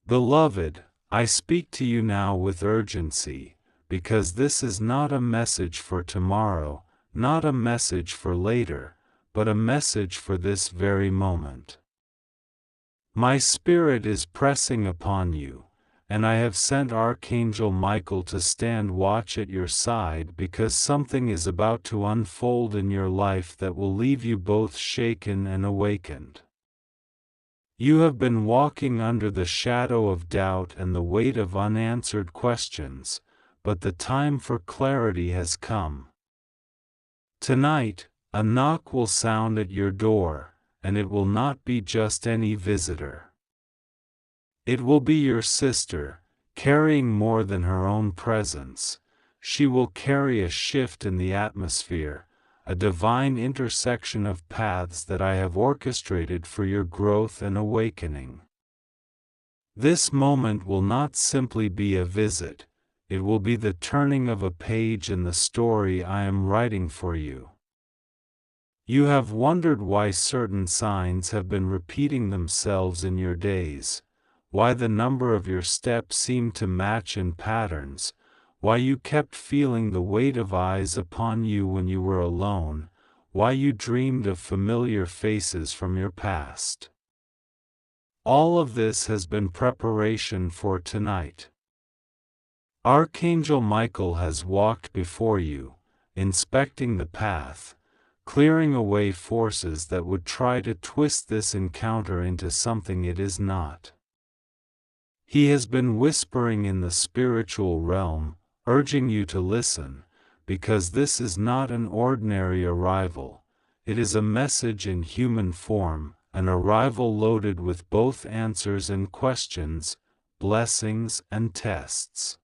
Beloved, I speak to you now with urgency, because this is not a message for tomorrow, not a message for later, but a message for this very moment. My spirit is pressing upon you, and I have sent Archangel Michael to stand watch at your side because something is about to unfold in your life that will leave you both shaken and awakened. You have been walking under the shadow of doubt and the weight of unanswered questions, but the time for clarity has come. Tonight, a knock will sound at your door, and it will not be just any visitor. It will be your sister, carrying more than her own presence. She will carry a shift in the atmosphere, a divine intersection of paths that I have orchestrated for your growth and awakening. This moment will not simply be a visit, it will be the turning of a page in the story I am writing for you. You have wondered why certain signs have been repeating themselves in your days, why the number of your steps seemed to match in patterns, why you kept feeling the weight of eyes upon you when you were alone, why you dreamed of familiar faces from your past. All of this has been preparation for tonight. Archangel Michael has walked before you, inspecting the path, clearing away forces that would try to twist this encounter into something it is not. He has been whispering in the spiritual realm, urging you to listen, because this is not an ordinary arrival, it is a message in human form, an arrival loaded with both answers and questions, blessings and tests.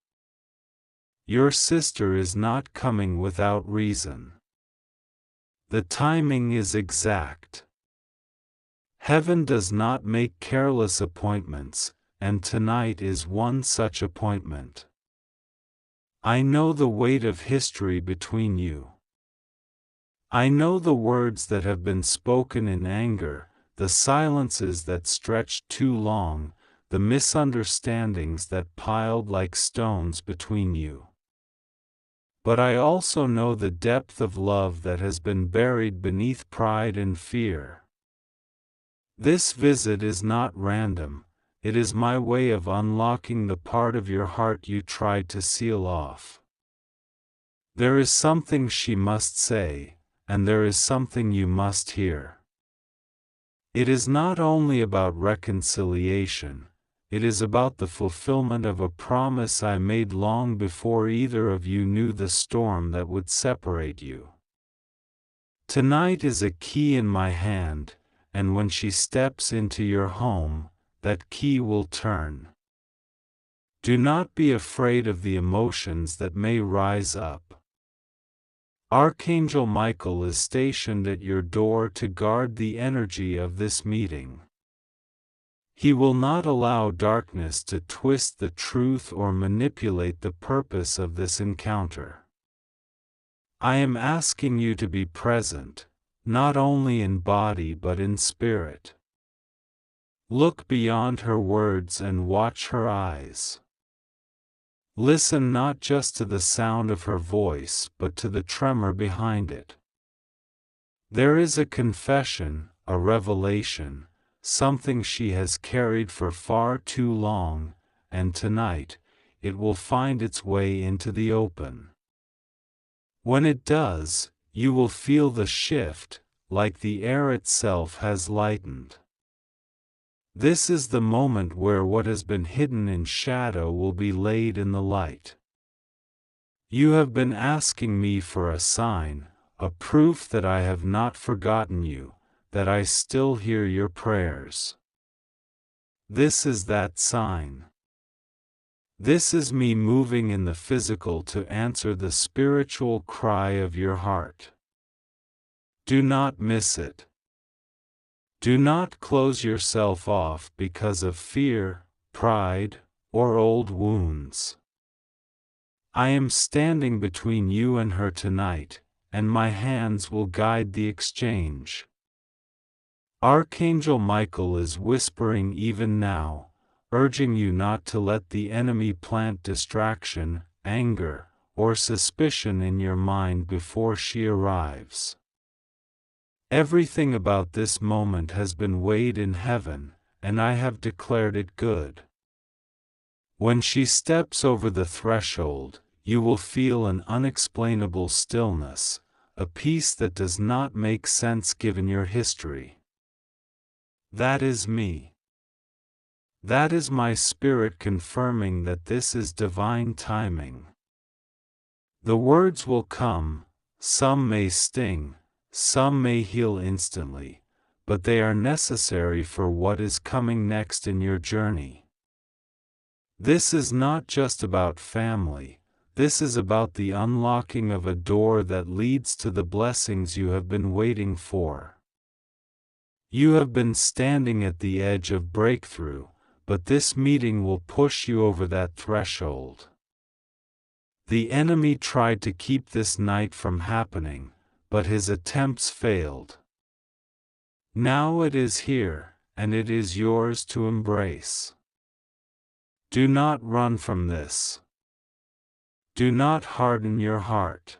Your sister is not coming without reason. The timing is exact. Heaven does not make careless appointments, and tonight is one such appointment. I know the weight of history between you. I know the words that have been spoken in anger, the silences that stretched too long, the misunderstandings that piled like stones between you. But I also know the depth of love that has been buried beneath pride and fear. This visit is not random. It is my way of unlocking the part of your heart you tried to seal off. There is something she must say, and there is something you must hear. It is not only about reconciliation, it is about the fulfillment of a promise I made long before either of you knew the storm that would separate you. Tonight is a key in my hand, and when she steps into your home, that key will turn. Do not be afraid of the emotions that may rise up. Archangel Michael is stationed at your door to guard the energy of this meeting. He will not allow darkness to twist the truth or manipulate the purpose of this encounter. I am asking you to be present, not only in body but in spirit. Look beyond her words and watch her eyes. Listen not just to the sound of her voice but to the tremor behind it. There is a confession, a revelation, something she has carried for far too long, and tonight, it will find its way into the open. When it does, you will feel the shift, like the air itself has lightened. This is the moment where what has been hidden in shadow will be laid in the light. You have been asking me for a sign, a proof that I have not forgotten you, that I still hear your prayers. This is that sign. This is me moving in the physical to answer the spiritual cry of your heart. Do not miss it. Do not close yourself off because of fear, pride, or old wounds. I am standing between you and her tonight, and my hands will guide the exchange. Archangel Michael is whispering even now, urging you not to let the enemy plant distraction, anger, or suspicion in your mind before she arrives. Everything about this moment has been weighed in heaven, and I have declared it good. When she steps over the threshold, you will feel an unexplainable stillness, a peace that does not make sense given your history. That is me. That is my spirit confirming that this is divine timing. The words will come, some may sting, some may heal instantly, but they are necessary for what is coming next in your journey. This is not just about family, this is about the unlocking of a door that leads to the blessings you have been waiting for. You have been standing at the edge of breakthrough, but this meeting will push you over that threshold. The enemy tried to keep this night from happening, but his attempts failed. Now it is here, and it is yours to embrace. Do not run from this. Do not harden your heart.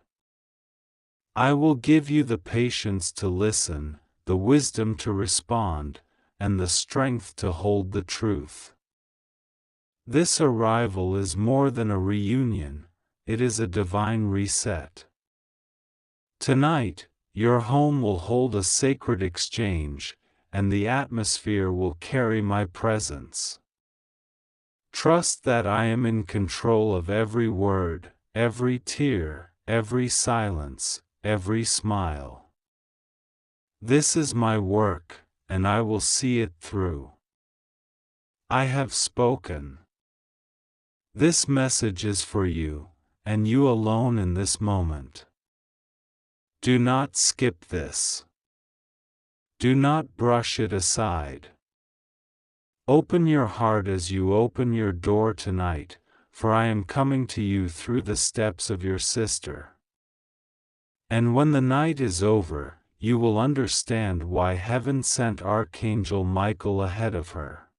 I will give you the patience to listen, the wisdom to respond, and the strength to hold the truth. This arrival is more than a reunion, it is a divine reset. Tonight, your home will hold a sacred exchange, and the atmosphere will carry my presence. Trust that I am in control of every word, every tear, every silence, every smile. This is my work, and I will see it through. I have spoken. This message is for you, and you alone in this moment. Do not skip this. Do not brush it aside. Open your heart as you open your door tonight, for I am coming to you through the steps of your sister. And when the night is over, you will understand why heaven sent Archangel Michael ahead of her.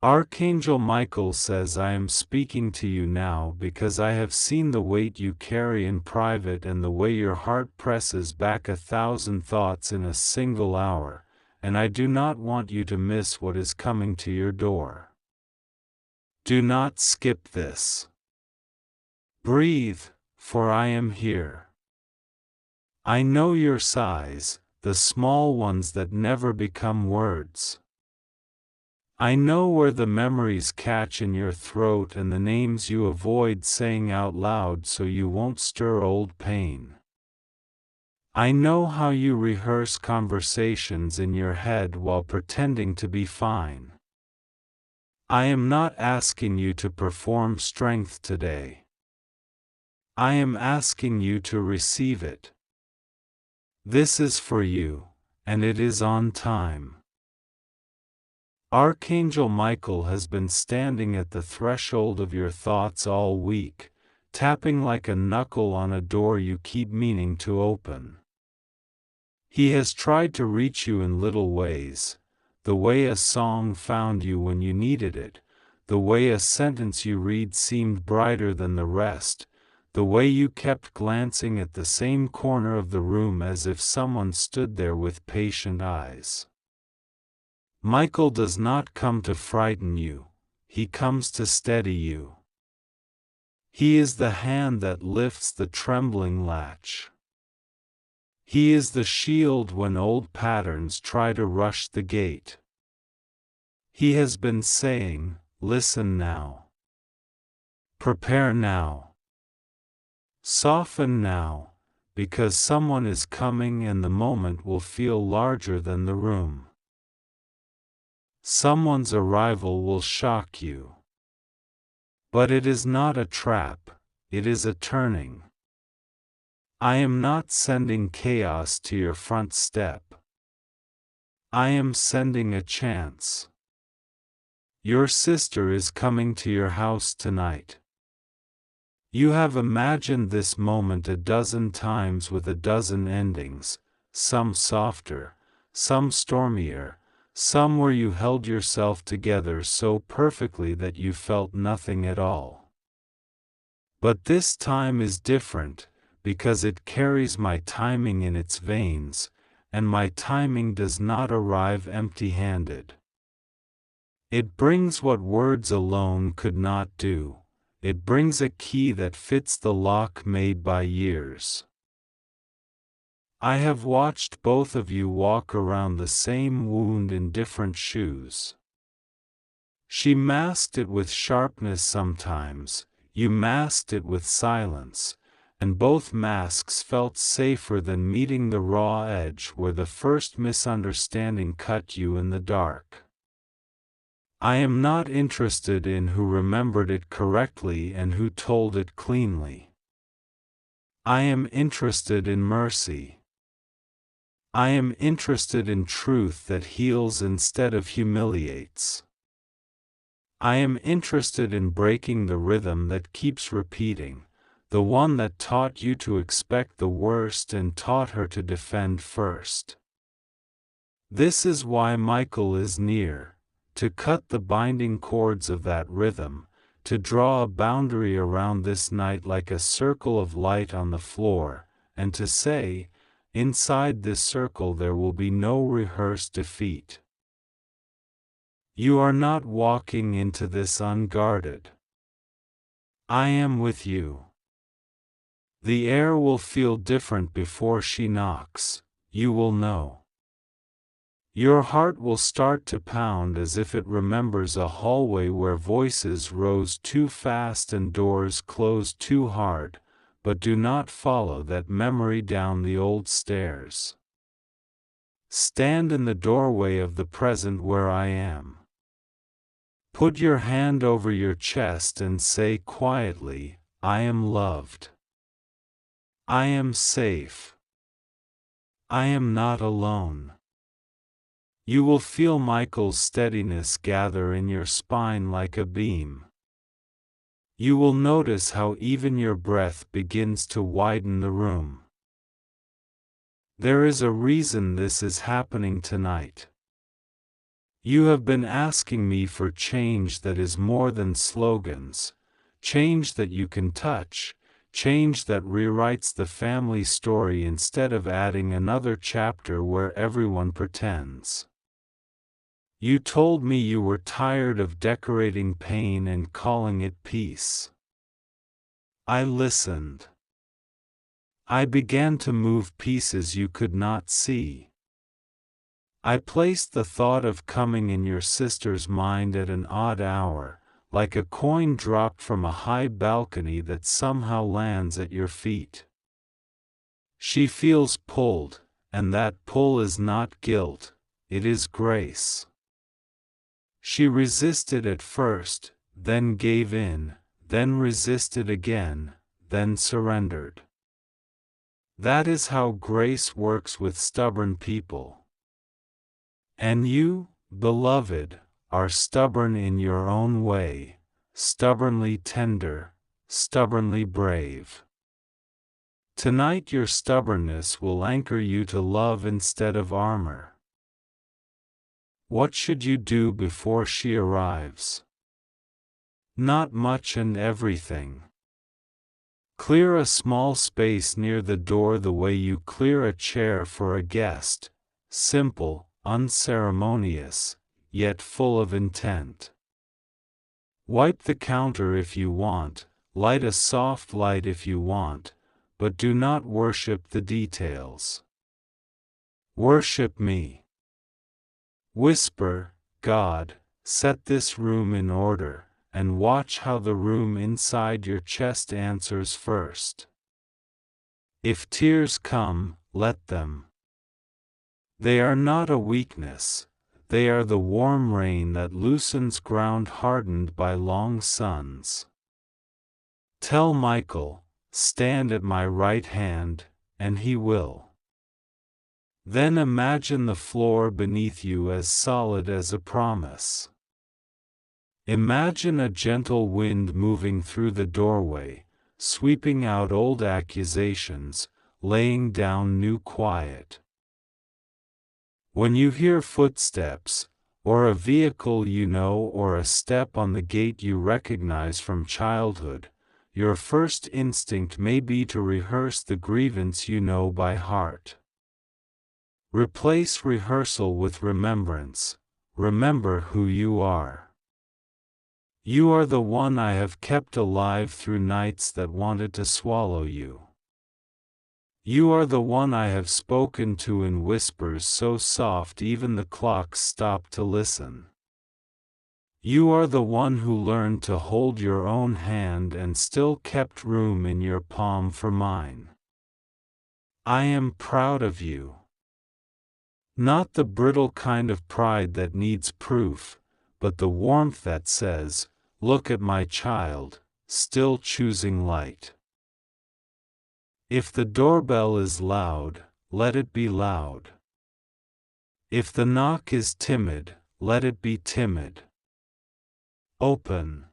Archangel Michael says, I am speaking to you now because I have seen the weight you carry in private and the way your heart presses back 1,000 thoughts in a single hour, and I do not want you to miss what is coming to your door. Do not skip this. Breathe, for I am here. I know your sighs, the small ones that never become words. I know where the memories catch in your throat and the names you avoid saying out loud so you won't stir old pain. I know how you rehearse conversations in your head while pretending to be fine. I am not asking you to perform strength today. I am asking you to receive it. This is for you, and it is on time. Archangel Michael has been standing at the threshold of your thoughts all week, tapping like a knuckle on a door you keep meaning to open. He has tried to reach you in little ways, the way a song found you when you needed it, the way a sentence you read seemed brighter than the rest, the way you kept glancing at the same corner of the room as if someone stood there with patient eyes. Michael does not come to frighten you, he comes to steady you. He is the hand that lifts the trembling latch. He is the shield when old patterns try to rush the gate. He has been saying, listen now. Prepare now. Soften now, because someone is coming and the moment will feel larger than the room. Someone's arrival will shock you. But it is not a trap, it is a turning. I am not sending chaos to your front step. I am sending a chance. Your sister is coming to your house tonight. You have imagined this moment a dozen times with a dozen endings, some softer, some stormier, some where you held yourself together so perfectly that you felt nothing at all. But this time is different, because it carries my timing in its veins, and my timing does not arrive empty-handed. It brings what words alone could not do. It brings a key that fits the lock made by years. I have watched both of you walk around the same wound in different shoes. She masked it with sharpness sometimes, you masked it with silence, and both masks felt safer than meeting the raw edge where the first misunderstanding cut you in the dark. I am not interested in who remembered it correctly and who told it cleanly. I am interested in mercy. I am interested in truth that heals instead of humiliates. I am interested in breaking the rhythm that keeps repeating, the one that taught you to expect the worst and taught her to defend first. This is why Michael is near, to cut the binding cords of that rhythm, to draw a boundary around this night like a circle of light on the floor, and to say, inside this circle there will be no rehearsed defeat. You are not walking into this unguarded. I am with you. The air will feel different before she knocks, you will know. Your heart will start to pound as if it remembers a hallway where voices rose too fast and doors closed too hard, but do not follow that memory down the old stairs. Stand in the doorway of the present where I am. Put your hand over your chest and say quietly, I am loved. I am safe. I am not alone. You will feel Michael's steadiness gather in your spine like a beam. You will notice how even your breath begins to widen the room. There is a reason this is happening tonight. You have been asking me for change that is more than slogans, change that you can touch, change that rewrites the family story instead of adding another chapter where everyone pretends. You told me you were tired of decorating pain and calling it peace. I listened. I began to move pieces you could not see. I placed the thought of coming in your sister's mind at an odd hour, like a coin dropped from a high balcony that somehow lands at your feet. She feels pulled, and that pull is not guilt, it is grace. She resisted at first, then gave in, then resisted again, then surrendered. That is how grace works with stubborn people. And you, beloved, are stubborn in your own way, stubbornly tender, stubbornly brave. Tonight your stubbornness will anchor you to love instead of armor. What should you do before she arrives? Not much and everything. Clear a small space near the door the way you clear a chair for a guest, simple, unceremonious, yet full of intent. Wipe the counter if you want, light a soft light if you want, but do not worship the details. Worship me. Whisper, God, set this room in order, and watch how the room inside your chest answers first. If tears come, let them. They are not a weakness, they are the warm rain that loosens ground hardened by long suns. Tell Michael, stand at my right hand, and he will. Then imagine the floor beneath you as solid as a promise. Imagine a gentle wind moving through the doorway, sweeping out old accusations, laying down new quiet. When you hear footsteps, or a vehicle you know, or a step on the gate you recognize from childhood, your first instinct may be to rehearse the grievance you know by heart. Replace rehearsal with remembrance. Remember who you are. You are the one I have kept alive through nights that wanted to swallow you. You are the one I have spoken to in whispers so soft even the clocks stopped to listen. You are the one who learned to hold your own hand and still kept room in your palm for mine. I am proud of you. Not the brittle kind of pride that needs proof, but the warmth that says, "Look at my child, still choosing light." If the doorbell is loud, let it be loud. If the knock is timid, let it be timid. Open.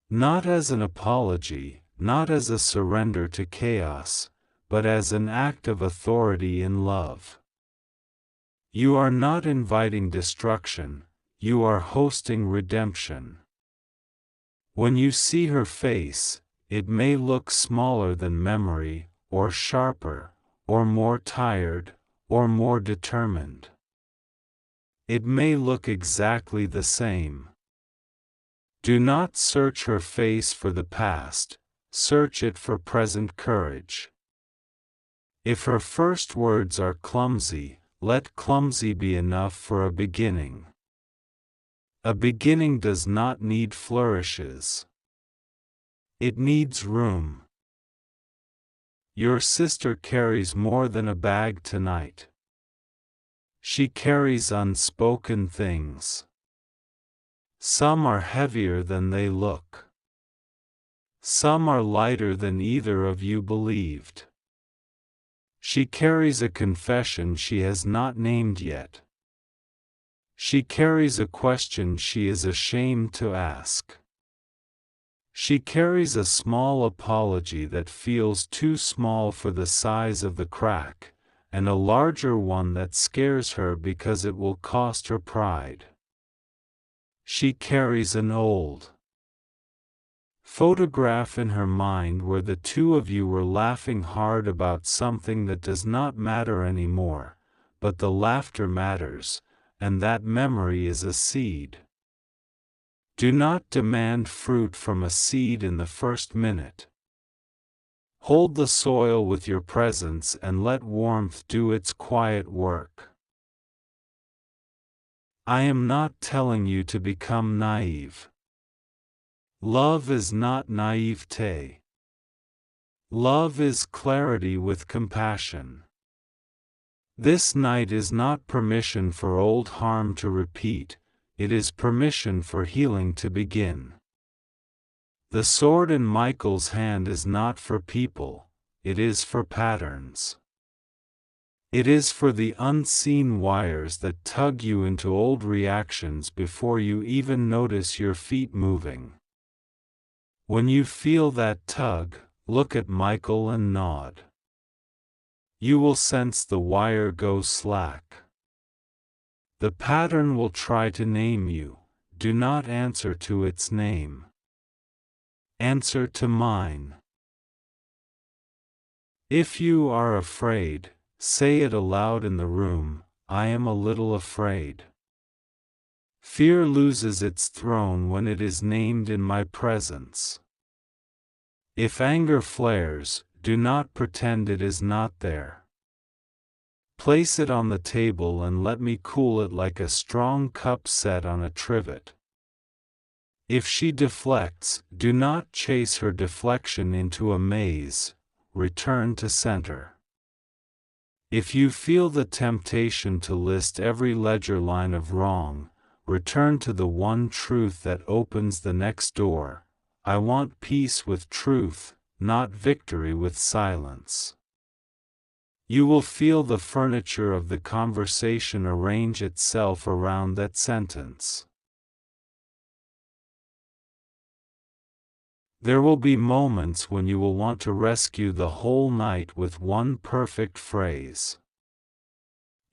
Not as an apology, not as a surrender to chaos, but as an act of authority in love. You are not inviting destruction, you are hosting redemption. When you see her face, it may look smaller than memory, or sharper, or more tired, or more determined. It may look exactly the same. Do not search her face for the past, search it for present courage. If her first words are clumsy, let clumsy be enough for a beginning. A beginning does not need flourishes. It needs room. Your sister carries more than a bag tonight. She carries unspoken things. Some are heavier than they look. Some are lighter than either of you believed. She carries a confession she has not named yet. She carries a question she is ashamed to ask. She carries a small apology that feels too small for the size of the crack, and a larger one that scares her because it will cost her pride. She carries an old photograph in her mind where the two of you were laughing hard about something that does not matter anymore, but the laughter matters, and that memory is a seed. Do not demand fruit from a seed in the first minute. Hold the soil with your presence and let warmth do its quiet work. I am not telling you to become naive. Love is not naivete. Love is clarity with compassion. This night is not permission for old harm to repeat, it is permission for healing to begin. The sword in Michael's hand is not for people, it is for patterns. It is for the unseen wires that tug you into old reactions before you even notice your feet moving. When you feel that tug, look at Michael and nod. You will sense the wire go slack. The pattern will try to name you. Do not answer to its name. Answer to mine. If you are afraid, say it aloud in the room, I am a little afraid. Fear loses its throne when it is named in my presence. If anger flares, do not pretend it is not there. Place it on the table and let me cool it like a strong cup set on a trivet. If she deflects, do not chase her deflection into a maze, return to center. If you feel the temptation to list every ledger line of wrong, return to the one truth that opens the next door. I want peace with truth, not victory with silence. You will feel the furniture of the conversation arrange itself around that sentence. There will be moments when you will want to rescue the whole night with one perfect phrase.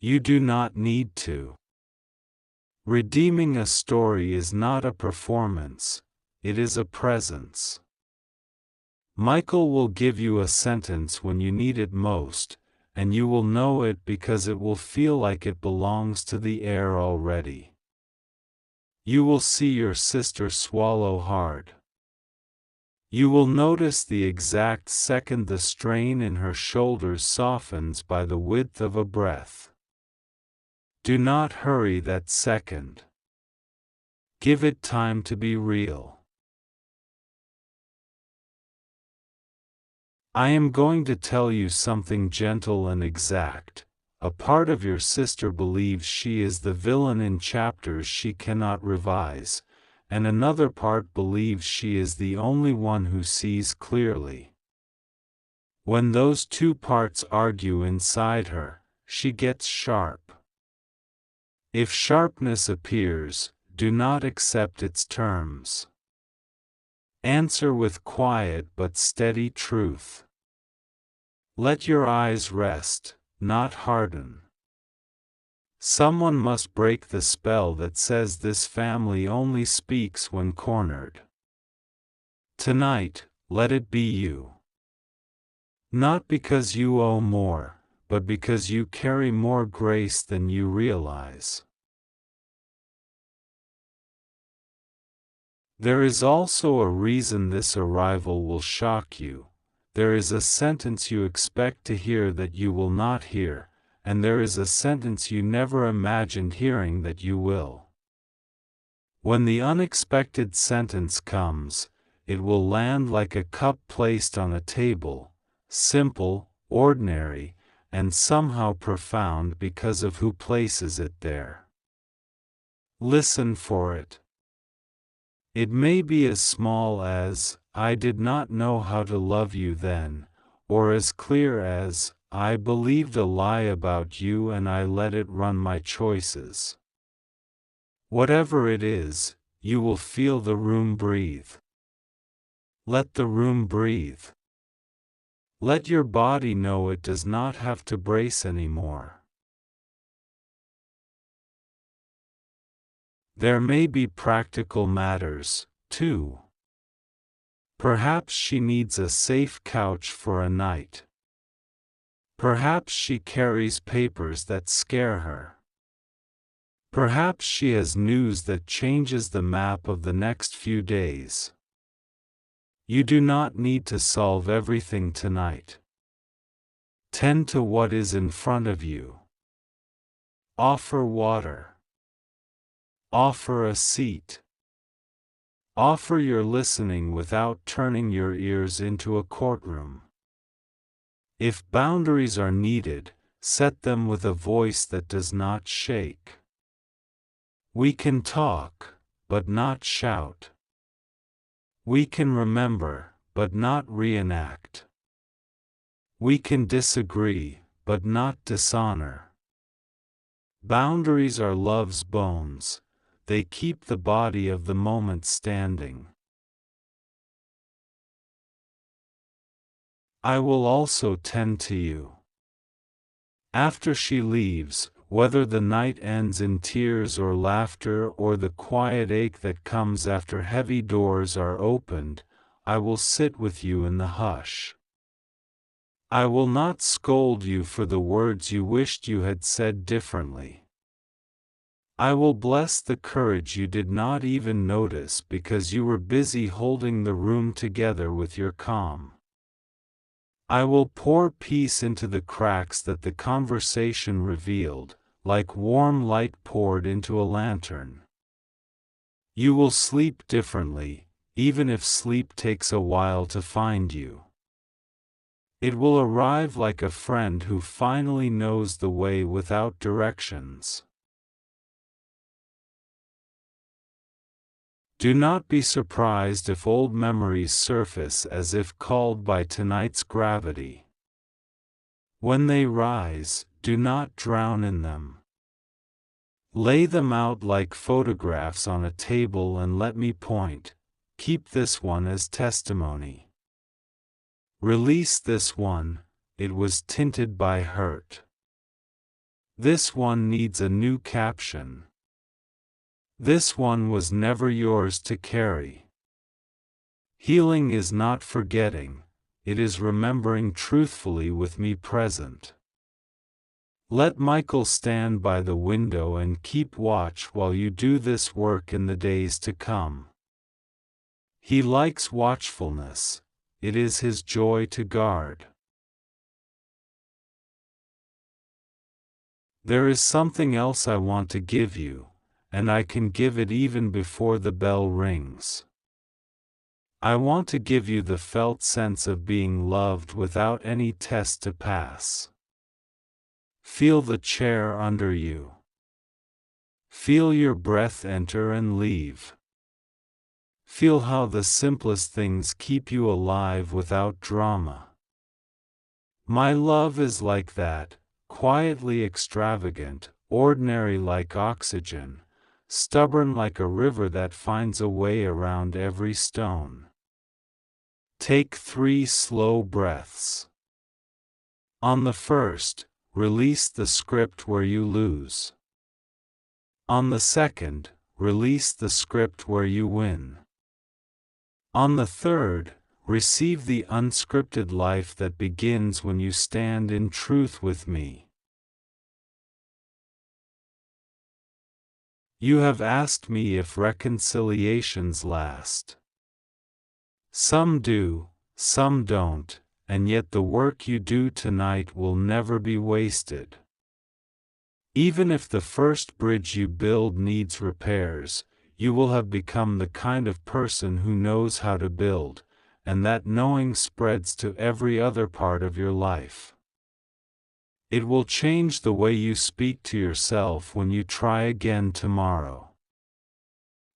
You do not need to. Redeeming a story is not a performance, it is a presence. Michael will give you a sentence when you need it most, and you will know it because it will feel like it belongs to the air already. You will see your sister swallow hard. You will notice the exact second the strain in her shoulders softens by the width of a breath. Do not hurry that second. Give it time to be real. I am going to tell you something gentle and exact. A part of your sister believes she is the villain in chapters she cannot revise, and another part believes she is the only one who sees clearly. When those two parts argue inside her, she gets sharp. If sharpness appears, do not accept its terms. Answer with quiet but steady truth. Let your eyes rest, not harden. Someone must break the spell that says this family only speaks when cornered. Tonight, let it be you. Not because you owe more, but because you carry more grace than you realize. There is also a reason this arrival will shock you. There is a sentence you expect to hear that you will not hear, and there is a sentence you never imagined hearing that you will. When the unexpected sentence comes, it will land like a cup placed on a table, simple, ordinary, and somehow profound because of who places it there. Listen for it. It may be as small as, "I did not know how to love you then," or as clear as, "I believed a lie about you and I let it run my choices." Whatever it is, you will feel the room breathe. Let the room breathe. Let your body know it does not have to brace anymore. There may be practical matters, too. Perhaps she needs a safe couch for a night. Perhaps she carries papers that scare her. Perhaps she has news that changes the map of the next few days. You do not need to solve everything tonight. Tend to what is in front of you. Offer water. Offer a seat. Offer your listening without turning your ears into a courtroom. If boundaries are needed, set them with a voice that does not shake. We can talk, but not shout. We can remember, but not reenact. We can disagree, but not dishonor. Boundaries are love's bones. They keep the body of the moment standing. I will also tend to you. After she leaves, whether the night ends in tears or laughter or the quiet ache that comes after heavy doors are opened, I will sit with you in the hush. I will not scold you for the words you wished you had said differently. I will bless the courage you did not even notice because you were busy holding the room together with your calm. I will pour peace into the cracks that the conversation revealed, like warm light poured into a lantern. You will sleep differently, even if sleep takes a while to find you. It will arrive like a friend who finally knows the way without directions. Do not be surprised if old memories surface as if called by tonight's gravity. When they rise, do not drown in them. Lay them out like photographs on a table and let me point. Keep this one as testimony. Release this one, it was tinted by hurt. This one needs a new caption. This one was never yours to carry. Healing is not forgetting, it is remembering truthfully with me present. Let Michael stand by the window and keep watch while you do this work in the days to come. He likes watchfulness, it is his joy to guard. There is something else I want to give you, and I can give it even before the bell rings. I want to give you the felt sense of being loved without any test to pass. Feel the chair under you. Feel your breath enter and leave. Feel how the simplest things keep you alive without drama. My love is like that, quietly extravagant, ordinary like oxygen, stubborn like a river that finds a way around every stone. Take 3 slow breaths. On the first, release the script where you lose. On the second, release the script where you win. On the third, receive the unscripted life that begins when you stand in truth with me. You have asked me if reconciliations last. Some do, some don't, and yet the work you do tonight will never be wasted. Even if the first bridge you build needs repairs, you will have become the kind of person who knows how to build, and that knowing spreads to every other part of your life. It will change the way you speak to yourself when you try again tomorrow.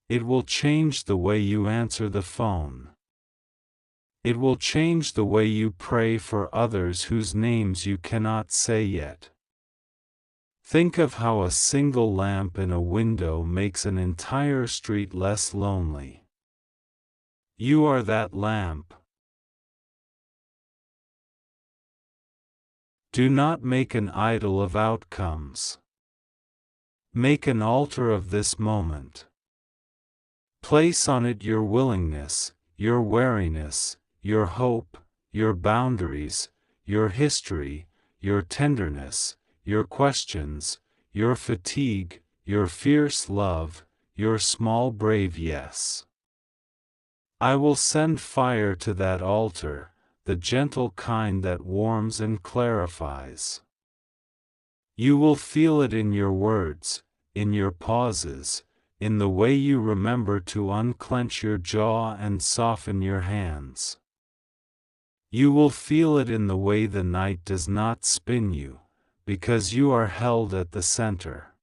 It will change the way you answer the phone. It will change the way you pray for others whose names you cannot say yet. Think of how a single lamp in a window makes an entire street less lonely. You are that lamp. Do not make an idol of outcomes. Make an altar of this moment. Place on it your willingness, your wariness, your hope, your boundaries, your history, your tenderness, your questions, your fatigue, your fierce love, your small brave yes. I will send fire to that altar, the gentle kind that warms and clarifies. You will feel it in your words, in your pauses, in the way you remember to unclench your jaw and soften your hands. You will feel it in the way the night does not spin you, because you are held at the center.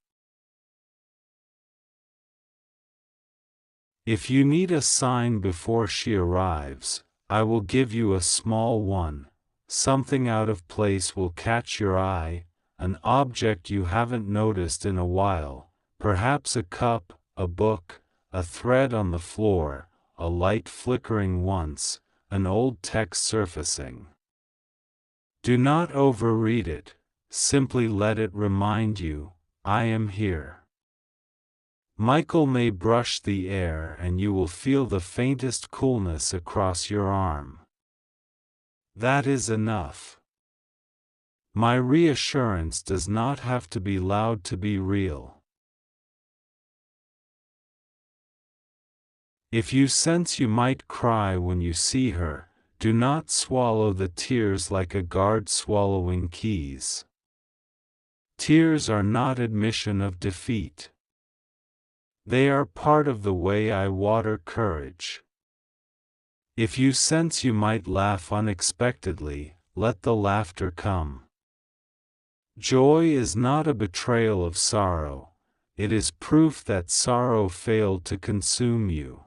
If you need a sign before she arrives, I will give you a small one. Something out of place will catch your eye, an object you haven't noticed in a while, perhaps a cup, a book, a thread on the floor, a light flickering once, an old text surfacing. Do not overread it, simply let it remind you, I am here. Michael may brush the air and you will feel the faintest coolness across your arm. That is enough. My reassurance does not have to be loud to be real. If you sense you might cry when you see her, do not swallow the tears like a guard swallowing keys. Tears are not admission of defeat. They are part of the way I water courage. If you sense you might laugh unexpectedly, let the laughter come. Joy is not a betrayal of sorrow, it is proof that sorrow failed to consume you.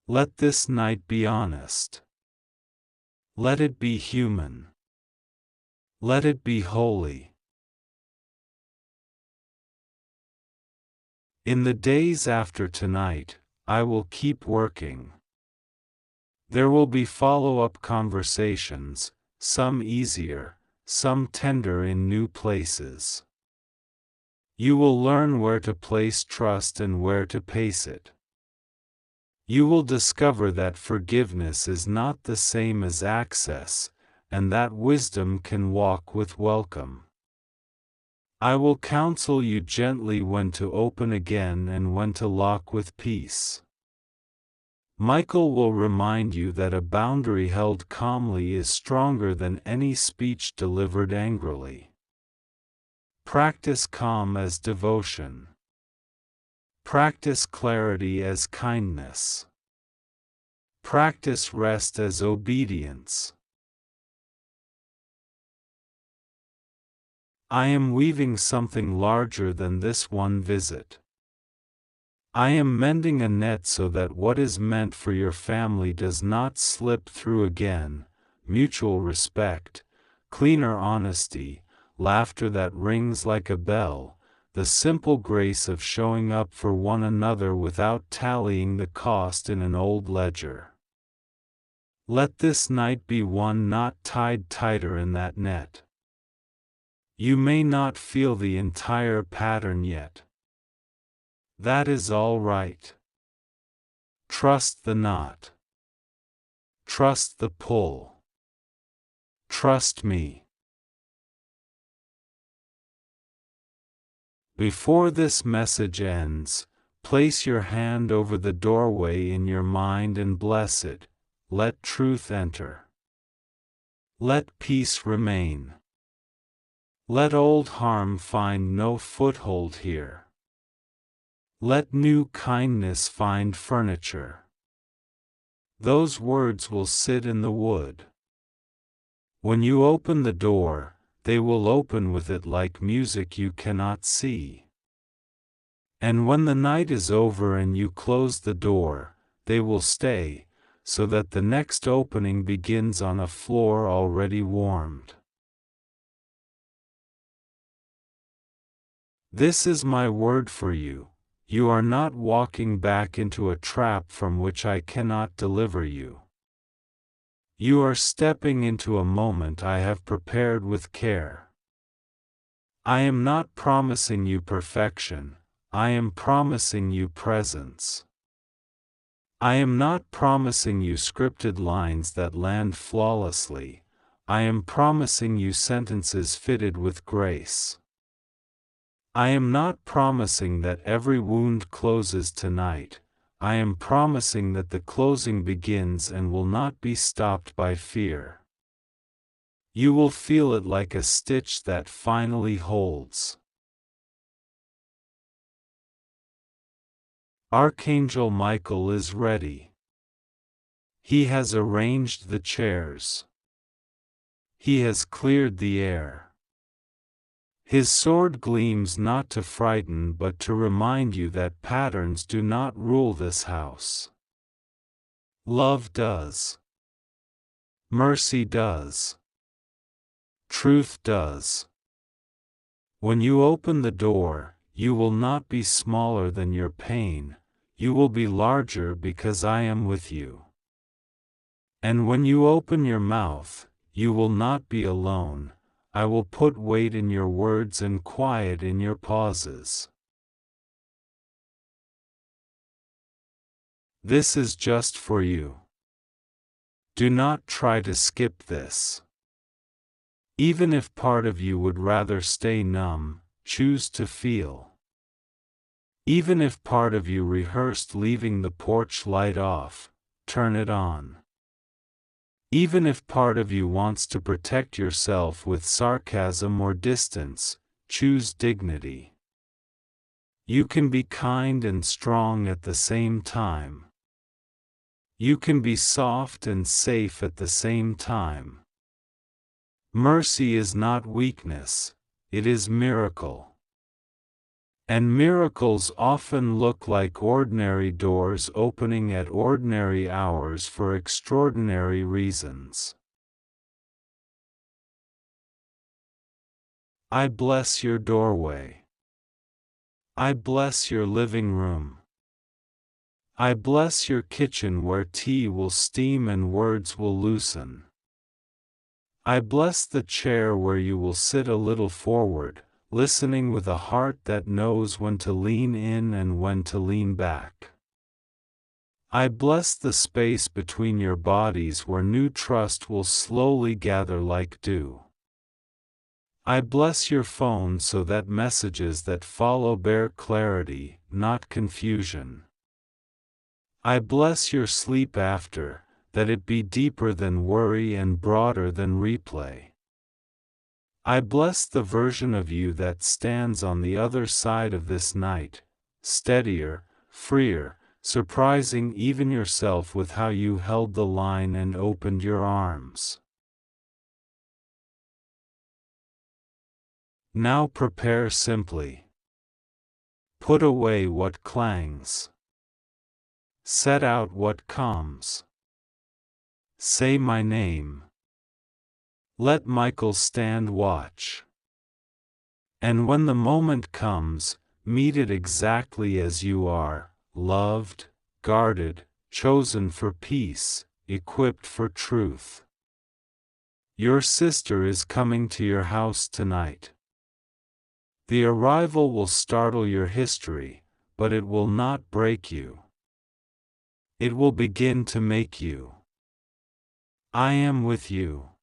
Let this night be honest. Let it be human. Let it be holy. In the days after tonight, I will keep working. There will be follow-up conversations, some easier, some tender in new places. You will learn where to place trust and where to pace it. You will discover that forgiveness is not the same as access, and that wisdom can walk with welcome. I will counsel you gently when to open again and when to lock with peace. Michael will remind you that a boundary held calmly is stronger than any speech delivered angrily. Practice calm as devotion. Practice clarity as kindness. Practice rest as obedience. I am weaving something larger than this one visit. I am mending a net so that what is meant for your family does not slip through again: mutual respect, cleaner honesty, laughter that rings like a bell, the simple grace of showing up for one another without tallying the cost in an old ledger. Let this night be one not tied tighter in that net. You may not feel the entire pattern yet. That is all right. Trust the knot. Trust the pull. Trust me. Before this message ends, place your hand over the doorway in your mind and bless it. Let truth enter. Let peace remain. Let old harm find no foothold here. Let new kindness find furniture. Those words will sit in the wood. When you open the door, they will open with it like music you cannot see. And when the night is over and you close the door, they will stay, so that the next opening begins on a floor already warmed. This is my word for you. You are not walking back into a trap from which I cannot deliver you. You are stepping into a moment I have prepared with care. I am not promising you perfection, I am promising you presence. I am not promising you scripted lines that land flawlessly, I am promising you sentences fitted with grace. I am not promising that every wound closes tonight, I am promising that the closing begins and will not be stopped by fear. You will feel it like a stitch that finally holds. Archangel Michael is ready. He has arranged the chairs. He has cleared the air. His sword gleams not to frighten but to remind you that patterns do not rule this house. Love does. Mercy does. Truth does. When you open the door, you will not be smaller than your pain, you will be larger because I am with you. And when you open your mouth, you will not be alone. I will put weight in your words and quiet in your pauses. This is just for you. Do not try to skip this. Even if part of you would rather stay numb, choose to feel. Even if part of you rehearsed leaving the porch light off, turn it on. Even if part of you wants to protect yourself with sarcasm or distance, choose dignity. You can be kind and strong at the same time. You can be soft and safe at the same time. Mercy is not weakness, it is miracle. And miracles often look like ordinary doors opening at ordinary hours for extraordinary reasons. I bless your doorway. I bless your living room. I bless your kitchen where tea will steam and words will loosen. I bless the chair where you will sit a little forward, listening with a heart that knows when to lean in and when to lean back. I bless the space between your bodies where new trust will slowly gather like dew. I bless your phone so that messages that follow bear clarity, not confusion. I bless your sleep after, that it be deeper than worry and broader than replay. I bless the version of you that stands on the other side of this night, steadier, freer, surprising even yourself with how you held the line and opened your arms. Now prepare simply. Put away what clangs. Set out what comes. Say my name. Let Michael stand watch. And when the moment comes, meet it exactly as you are, loved, guarded, chosen for peace, equipped for truth. Your sister is coming to your house tonight. The arrival will startle your history, but it will not break you. It will begin to make you. I am with you.